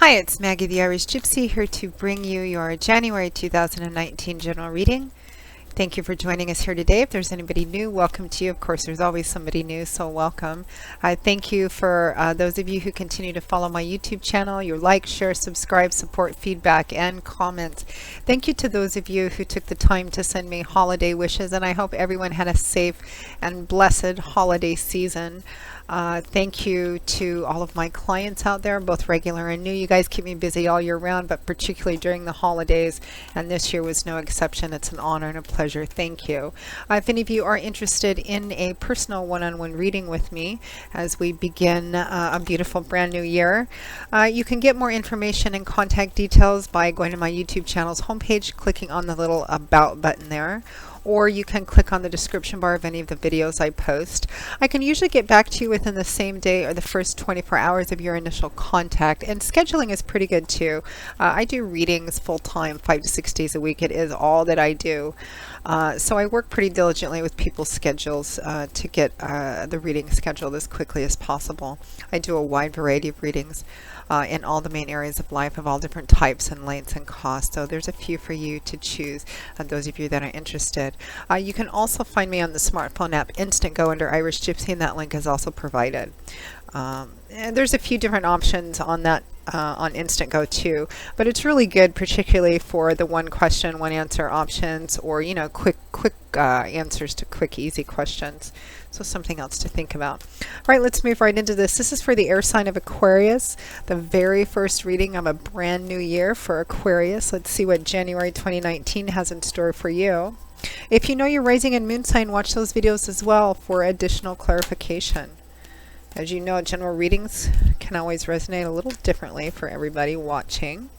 Hi, it's Maggie the Irish Gypsy here to bring you your January 2019 general reading. Thank you for joining us here today. If there's anybody new, welcome to you. Of course, there's always somebody new, so welcome. Thank you for those of you who continue to follow my YouTube channel, your like, share, subscribe, support, feedback, and comments. Thank you to those of you who took the time to send me holiday wishes, and I hope everyone had a safe and blessed holiday season. Thank you to all of my clients out there, both regular and new. You guys keep me busy all year round, but particularly during the holidays, and this year was no exception. It's an honor and a pleasure. Thank you. If any of you are interested in a personal one-on-one reading with me as we begin a beautiful brand new year, you can get more information and contact details by going to my YouTube channel's homepage, clicking on the little About button there, or you can click on the description bar of any of the videos I post. I can usually get back to you within the same day or the first 24 hours of your initial contact, and scheduling is pretty good too. I do readings full-time, 5 to 6 days a week. It is all that I do. So I work pretty diligently with people's schedules to get the reading scheduled as quickly as possible. I do a wide variety of readings in all the main areas of life of all different types and lengths and costs. So there's a few for you to choose, those of you that are interested. You can also find me on the smartphone app Instantgo under Irish Gypsy, and that link is also provided. And there's a few different options on that on Instantgo too, but it's really good, particularly for the one question, one answer options, or quick answers to quick, easy questions. So something else to think about. All right, let's move right into this. This is for the air sign of Aquarius, the very first reading of a brand new year for Aquarius. Let's see what January 2019 has in store for you. If you know your rising and moon sign, watch those videos as well for additional clarification. As you know, general readings can always resonate a little differently for everybody watching.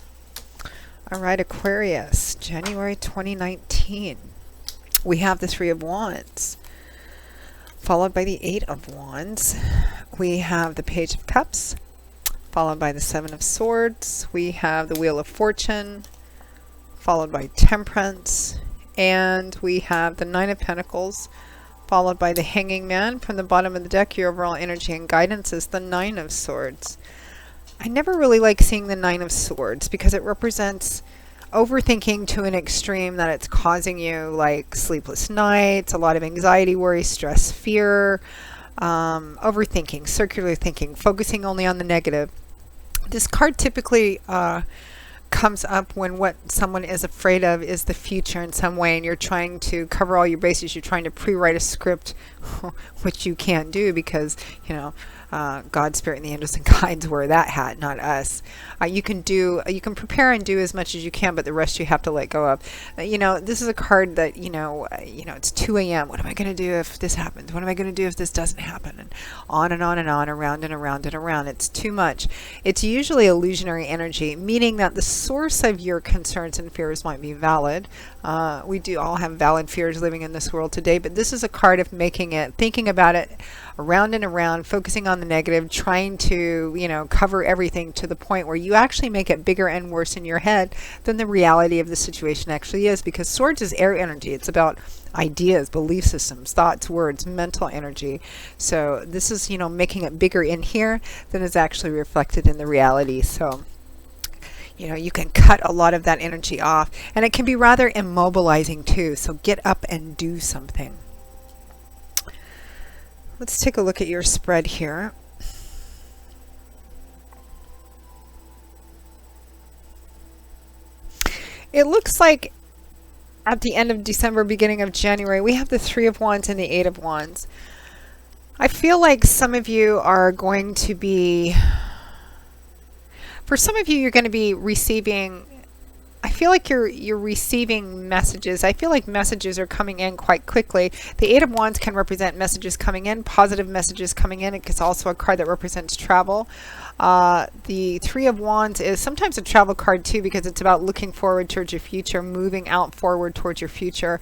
All right, Aquarius, January 2019. We have the Three of Wands, followed by the Eight of Wands. We have the Page of Cups, followed by the Seven of Swords. We have the Wheel of Fortune, followed by Temperance. And we have the Knight of Pentacles, followed by the Hanging Man. From the bottom of the deck, your overall energy and guidance is the Nine of Swords. I never really like seeing the Nine of Swords because it represents overthinking to an extreme that it's causing you like sleepless nights, a lot of anxiety, worry, stress, fear, overthinking, circular thinking, focusing only on the negative. This card typically comes up when what someone is afraid of is the future in some way, and you're trying to cover all your bases. You're trying to pre-write a script, which you can't do because, God, Spirit, and the angels and guides wear that hat, not us. You can prepare and do as much as you can, but the rest you have to let go of. This is a card that, it's 2 a.m. What am I going to do if this happens? What am I going to do if this doesn't happen? And on and on and on, around and around and around. It's too much. It's usually illusionary energy, meaning that the source of your concerns and fears might be valid. We do all have valid fears living in this world today, but this is a card of thinking about it around and around, focusing on the negative, trying to, cover everything to the point where you actually make it bigger and worse in your head than the reality of the situation actually is, because swords is air energy. It's about ideas, belief systems, thoughts, words, mental energy. So this is, making it bigger in here than is actually reflected in the reality. So you can cut a lot of that energy off, and it can be rather immobilizing too. So get up and do something. Let's take a look at your spread here. It looks like at the end of December, beginning of January, we have the Three of Wands and the Eight of Wands. I feel like some of you are going to be, for some of you, you're going to be receiving, I feel like you're receiving messages. I feel like messages are coming in quite quickly. The Eight of Wands can represent messages coming in, positive messages coming in. It's also a card that represents travel. The Three of Wands is sometimes a travel card too, because it's about looking forward towards your future, moving out forward towards your future,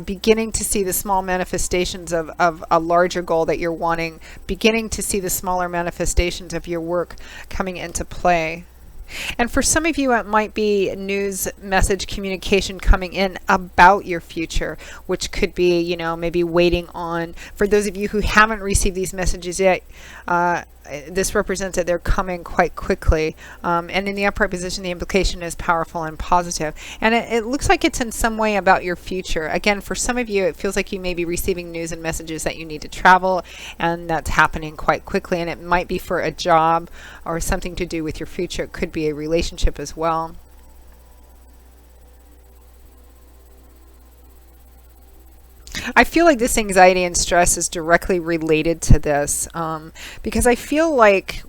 beginning to see the small manifestations of a larger goal that you're wanting, beginning to see the smaller manifestations of your work coming into play. And for some of you, it might be news, message, communication coming in about your future, which could be, maybe waiting on, for those of you who haven't received these messages yet, this represents that they're coming quite quickly. And in the upright position, the implication is powerful and positive. And it looks like it's in some way about your future. Again, for some of you, it feels like you may be receiving news and messages that you need to travel, and that's happening quite quickly. And it might be for a job or something to do with your future. It could be a relationship as well. I feel like this anxiety and stress is directly related to this, because I feel like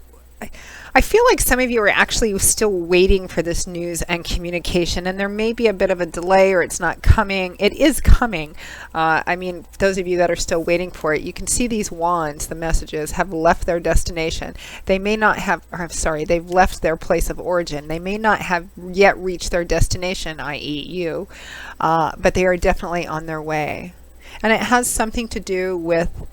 some of you are actually still waiting for this news and communication, and there may be a bit of a delay, or it's not coming. It is coming. I mean, those of you that are still waiting for it, you can see these wands, the messages, have left their destination. They may not have, or I'm sorry, they've left their place of origin. They may not have yet reached their destination, i.e. you, but they are definitely on their way. And it has something to do with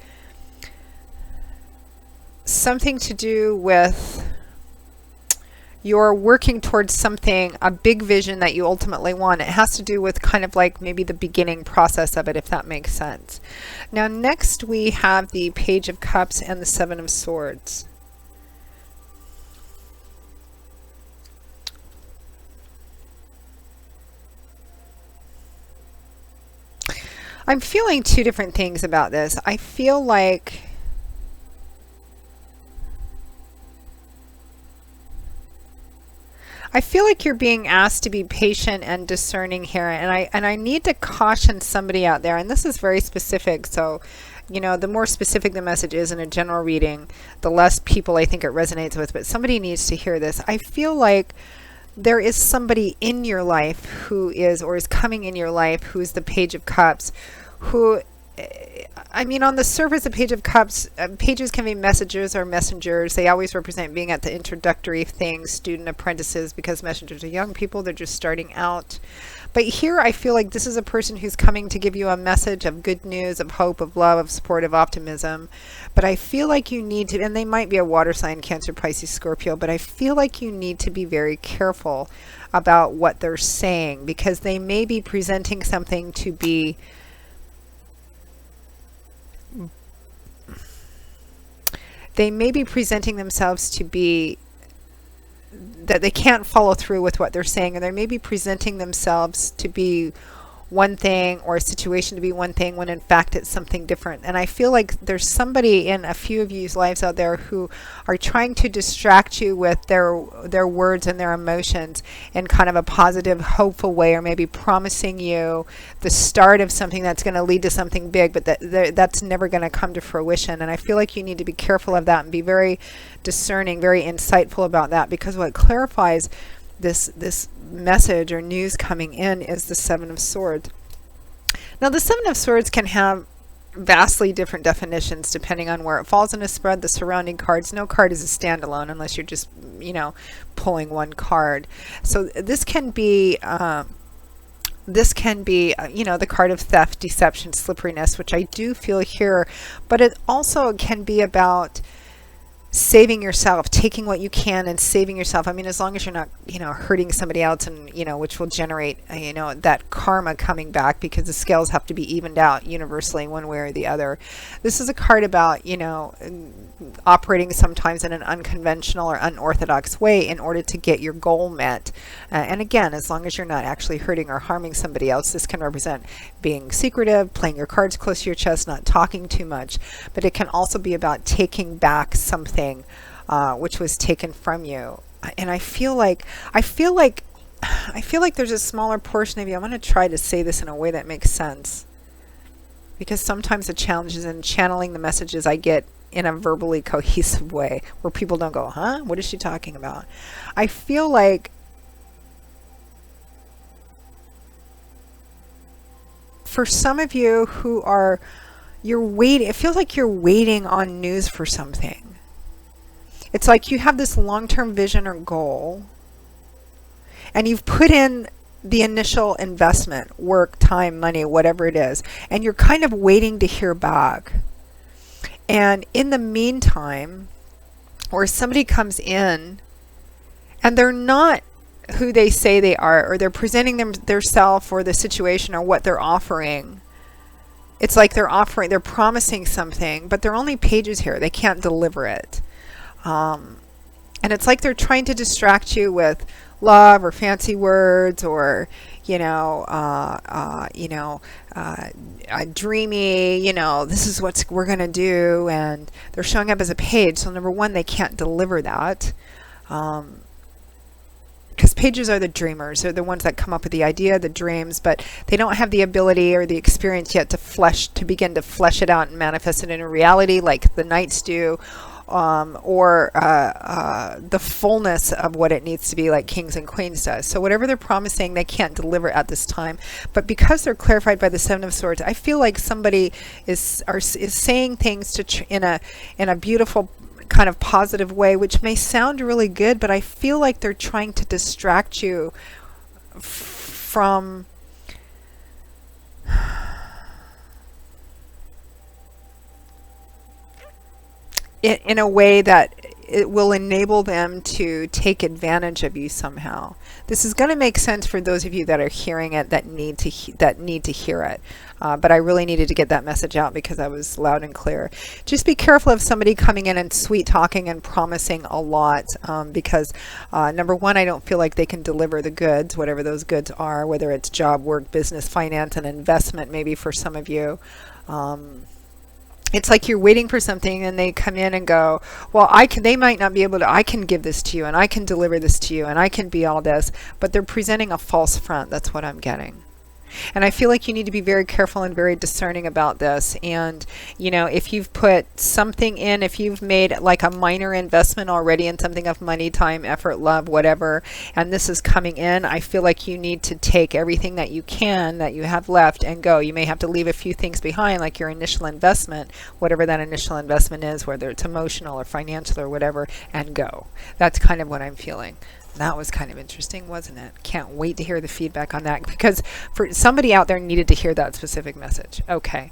you're working towards something, a big vision that you ultimately want. It has to do with kind of like maybe the beginning process of it, if that makes sense. Now, next we have the Page of Cups and the Seven of Swords. I'm feeling two different things about this. I feel like you're being asked to be patient and discerning here, and I need to caution somebody out there, and this is very specific, so you know, the more specific the message is in a general reading, the less people I think it resonates with, but somebody needs to hear this. I feel like there is somebody in your life who is, or is coming in your life, who is the Page of Cups, who, I mean, on the surface, the Page of Cups, pages can be messengers or messengers. They always represent being at the introductory things, student apprentices, because messengers are young people. They're just starting out. But here I feel like this is a person who's coming to give you a message of good news, of hope, of love, of support, of optimism. But I feel like you need to, and they might be a water sign, Cancer, Pisces, Scorpio, but I feel like you need to be very careful about what they're saying, because they may be presenting something to be presenting themselves to be that they can't follow through with what they're saying, and they may be presenting themselves to be one thing, or a situation to be one thing, when in fact it's something different. And I feel like there's somebody in a few of you's lives out there who are trying to distract you with their words and their emotions in kind of a positive, hopeful way, or maybe promising you the start of something that's going to lead to something big, but that's never going to come to fruition. And I feel like you need to be careful of that and be very discerning, very insightful about that, because what clarifies this message or news coming in is the Seven of Swords. Now, the Seven of Swords can have vastly different definitions depending on where it falls in a spread, the surrounding cards. No card is a standalone unless you're just, you know, pulling one card. So this can be you know, the card of theft, deception, slipperiness, which I do feel here, but it also can be about saving yourself, taking what you can and saving yourself. I mean, as long as you're not, you know, hurting somebody else, and, you know, which will generate, you know, that karma coming back, because the scales have to be evened out universally one way or the other. This is a card about, you know, operating sometimes in an unconventional or unorthodox way in order to get your goal met. And again, as long as you're not actually hurting or harming somebody else, this can represent being secretive, playing your cards close to your chest, not talking too much. But it can also be about taking back something which was taken from you. And I feel like there's a smaller portion of you. I'm going to try to say this in a way that makes sense, because sometimes the challenge is in channeling the messages I get in a verbally cohesive way where people don't go, huh? What is she talking about? I feel like for some of you who are, you're waiting, it feels like you're waiting on news for something. It's like you have this long-term vision or goal, and you've put in the initial investment, work, time, money, whatever it is, and you're kind of waiting to hear back. And in the meantime, or somebody comes in and they're not who they say they are, or they're presenting their self or the situation or what they're offering. It's like they're promising something, but they're only pages here. They can't deliver it. And it's like they're trying to distract you with love or fancy words, or dreamy, this is what we're going to do. And they're showing up as a page. So number one, they can't deliver that. Because pages are the dreamers. They're the ones that come up with the idea, the dreams, but they don't have the ability or the experience yet to begin to flesh it out and manifest it in a reality like the knights do, or the fullness of what it needs to be like kings and queens does. So whatever they're promising, they can't deliver at this time. But because they're clarified by the Seven of Swords, I feel like somebody is saying things in a beautiful kind of positive way, which may sound really good, but I feel like they're trying to distract you from it in a way that it will enable them to take advantage of you somehow. This is going to make sense for those of you that are hearing it, that need to hear it. But I really needed to get that message out because I was loud and clear. Just be careful of somebody coming in and sweet talking and promising a lot, because number one, I don't feel like they can deliver the goods, whatever those goods are, whether it's job, work, business, finance, and investment, maybe for some of you. It's like you're waiting for something and they come in and go, well, they might not be able to, I can give this to you and I can deliver this to you and I can be all this, but they're presenting a false front. That's what I'm getting. And I feel like you need to be very careful and very discerning about this. And, if you've put something in, if you've made like a minor investment already in something of money, time, effort, love, whatever, and this is coming in, I feel like you need to take everything that you can, that you have left, and go. You may have to leave a few things behind, like your initial investment, whatever that initial investment is, whether it's emotional or financial or whatever, and go. That's kind of what I'm feeling. That was kind of interesting, wasn't it? Can't wait to hear the feedback on that, because for somebody out there needed to hear that specific message. Okay.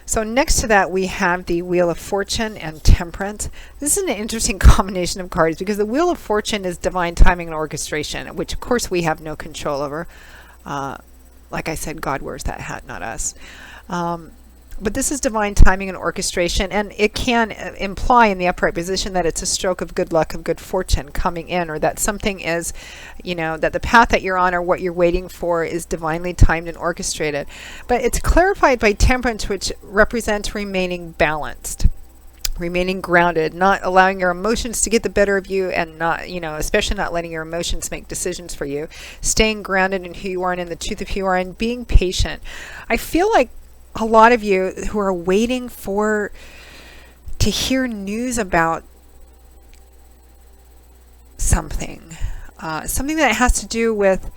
So next to that, we have the Wheel of Fortune and Temperance. This is an interesting combination of cards because the Wheel of Fortune is divine timing and orchestration, which of course we have no control over. Like I said, God wears that hat, not us. But this is divine timing and orchestration, and it can imply in the upright position that it's a stroke of good luck, of good fortune coming in, or that something is, that the path that you're on or what you're waiting for is divinely timed and orchestrated. But it's clarified by Temperance, which represents remaining balanced, remaining grounded, not allowing your emotions to get the better of you, and not, especially not letting your emotions make decisions for you, staying grounded in who you are and in the truth of who you are, and being patient. I feel like a lot of you who are waiting to hear news about something that has to do with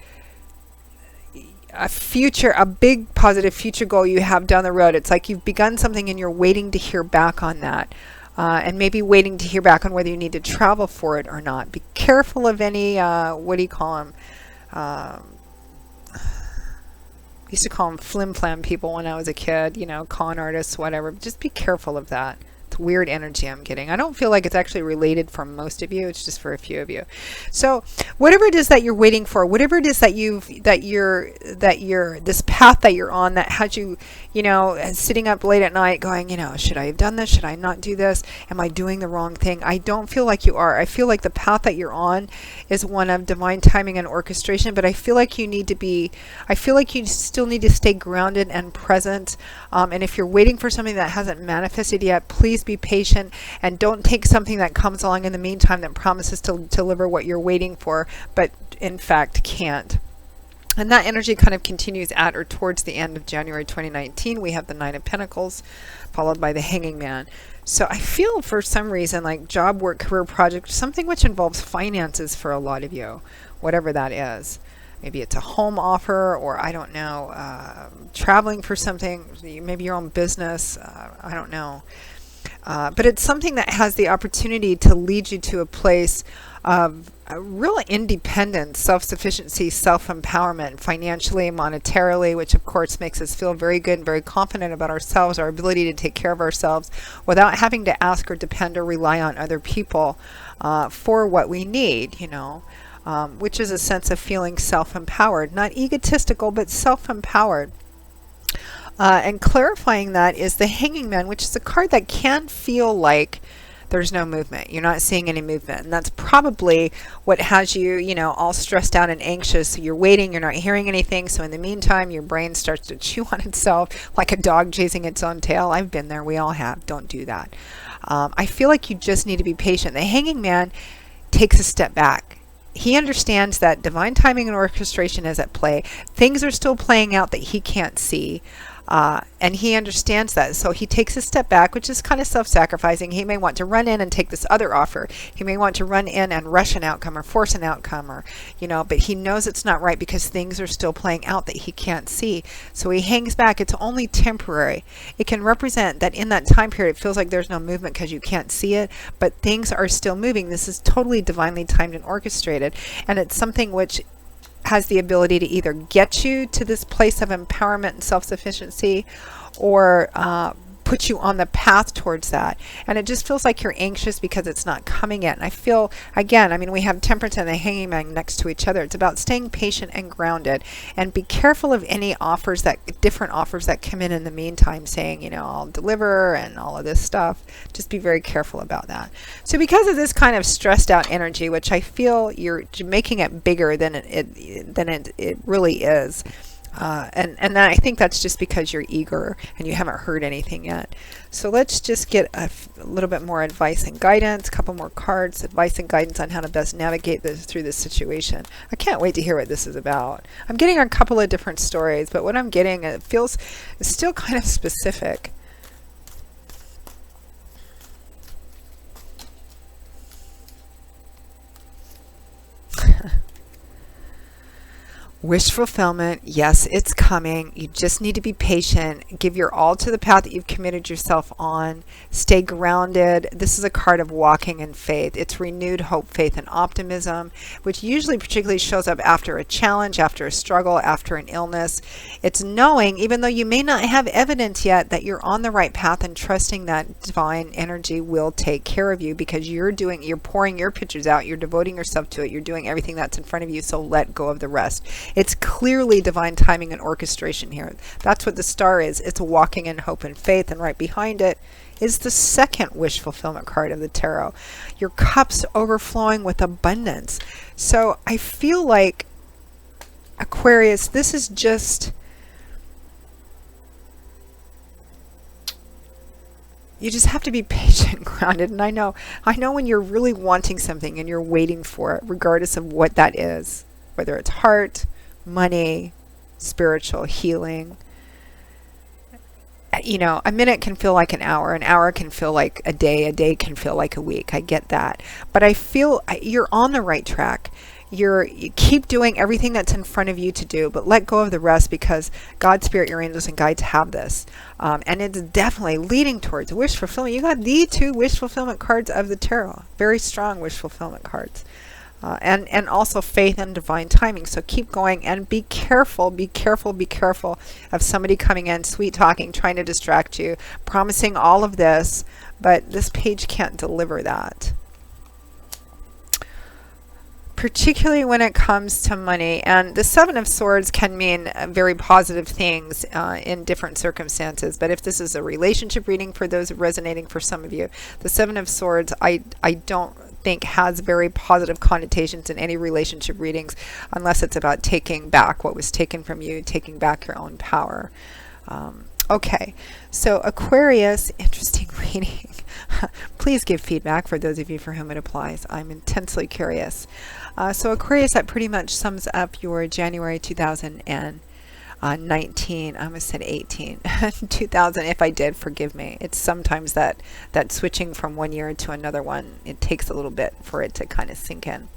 a big positive future goal you have down the road. It's like you've begun something and you're waiting to hear back on that, and maybe waiting to hear back on whether you need to travel for it or not. Be careful of any, what do you call them? I used to call them flim-flam people when I was a kid, con artists, whatever. Just be careful of that. It's weird energy I'm getting. I don't feel like it's actually related for most of you. It's just for a few of you. So whatever it is that you're waiting for, whatever it is that this path that you're on that has you, sitting up late at night going, should I have done this? Should I not do this? Am I doing the wrong thing? I don't feel like you are. I feel like the path that you're on is one of divine timing and orchestration, but I feel like you still need to stay grounded and present. And if you're waiting for something that hasn't manifested yet, please be patient and don't take something that comes along in the meantime that promises to deliver what you're waiting for, but in fact can't. And that energy kind of continues at or towards the end of January 2019. We have the Knight of Pentacles followed by the Hanging Man. So I feel for some reason like job, work, career, project, something which involves finances for a lot of you, whatever that is. Maybe it's a home offer, or I don't know, traveling for something, maybe your own business, I don't know. But it's something that has the opportunity to lead you to a place of real independence, self-sufficiency, self-empowerment, financially, monetarily, which of course makes us feel very good and very confident about ourselves, our ability to take care of ourselves without having to ask or depend or rely on other people for what we need, which is a sense of feeling self-empowered, not egotistical, but self-empowered. And clarifying that is the Hanging Man, which is a card that can feel like there's no movement. You're not seeing any movement. And that's probably what has you, you know, all stressed out and anxious. So you're waiting, you're not hearing anything. So in the meantime, your brain starts to chew on itself like a dog chasing its own tail. I've been there. We all have. Don't do that. I feel like you just need to be patient. The hanging man takes a step back. He understands that divine timing and orchestration is at play. Things are still playing out that he can't see. And he understands that. So he takes a step back, which is kind of self-sacrificing. He may want to run in and take this other offer. He may want to run in and rush an outcome or force an outcome, or, you know, but he knows it's not right because things are still playing out that he can't see. So he hangs back. It's only temporary. It can represent that in that time period, it feels like there's no movement because you can't see it, but things are still moving. This is totally divinely timed and orchestrated. And it's something which has the ability to either get you to this place of empowerment and self-sufficiency, or put you on the path towards that. And it just feels like you're anxious because it's not coming in. I feel, again, I mean, we have Temperance and the Hanging Man next to each other. It's about staying patient and grounded, and be careful of any offers that, different offers that come in the meantime, saying, you know, I'll deliver and all of this stuff. Just be very careful about that. So because of this kind of stressed out energy, which I feel you're making it bigger than it really is, and then I think that's just because you're eager and you haven't heard anything yet. So let's just get a little bit more advice and guidance, a couple more cards, advice and guidance on how to best navigate through this situation. I can't wait to hear what this is about. I'm getting a couple of different stories, but what I'm getting, it feels still kind of specific. Wish fulfillment, yes, it's coming. You just need to be patient. Give your all to the path that you've committed yourself on. Stay grounded. This is a card of walking in faith. It's renewed hope, faith, and optimism, which usually particularly shows up after a challenge, after a struggle, after an illness. It's knowing, even though you may not have evidence yet, that you're on the right path, and trusting that divine energy will take care of you, because you're pouring your pictures out, you're devoting yourself to it, you're doing everything that's in front of you, so let go of the rest. It's clearly divine timing and orchestration here. That's what the star is. It's walking in hope and faith, and right behind it is the second wish fulfillment card of the tarot. Your cup's overflowing with abundance. So I feel like, Aquarius, this is just, you just have to be patient and grounded. And I know when you're really wanting something and you're waiting for it, regardless of what that is, whether it's heart, money, spiritual healing. You know, a minute can feel like an hour can feel like a day can feel like a week. I get that. But I feel you're on the right track. You keep doing everything that's in front of you to do, but let go of the rest, because God, Spirit, your angels, and guides have this. And it's definitely leading towards wish fulfillment. You got the two wish fulfillment cards of the tarot. Very strong wish fulfillment cards. And also faith and divine timing. So keep going, and be careful of somebody coming in, sweet talking, trying to distract you, promising all of this, but this page can't deliver that. Particularly when it comes to money. And the Seven of Swords can mean very positive things in different circumstances. But if this is a relationship reading, for those resonating for some of you, the Seven of Swords, I don't think has very positive connotations in any relationship readings, unless it's about taking back what was taken from you, taking back your own power. Okay, so Aquarius, interesting reading. Please give feedback for those of you for whom it applies. I'm intensely curious. So Aquarius, that pretty much sums up your January 2019. I almost said 18. 2000, if I did, forgive me. It's sometimes that switching from one year to another one, it takes a little bit for it to kind of sink in.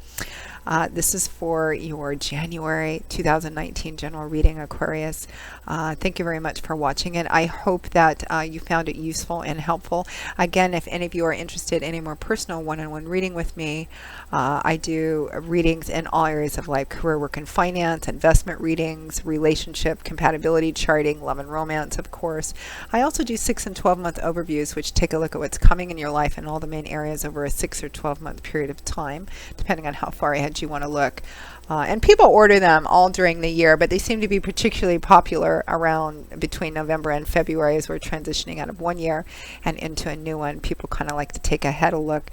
This is for your January 2019 general reading, Aquarius. Thank you very much for watching it. I hope that you found it useful and helpful. Again, if any of you are interested in a more personal one-on-one reading with me, I do readings in all areas of life: career, work, and finance, investment readings, relationship, compatibility charting, love and romance, of course. I also do 6 and 12-month overviews, which take a look at what's coming in your life in all the main areas over a 6 or 12-month period of time, depending on how far ahead cards you want to look. And people order them all during the year, but they seem to be particularly popular around between November and February as we're transitioning out of one year and into a new one. People kind of like to take a look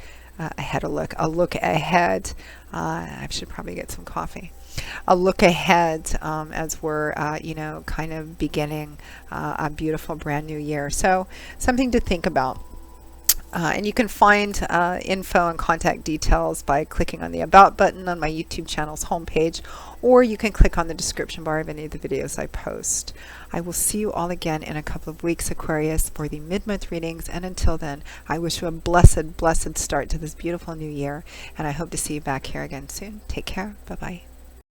ahead. I should probably get some coffee. A look ahead as we're, kind of beginning a beautiful brand new year. So something to think about. And you can find info and contact details by clicking on the About button on my YouTube channel's homepage, or you can click on the description bar of any of the videos I post. I will see you all again in a couple of weeks, Aquarius, for the mid-month readings. And until then, I wish you a blessed, blessed start to this beautiful new year. And I hope to see you back here again soon. Take care. Bye-bye.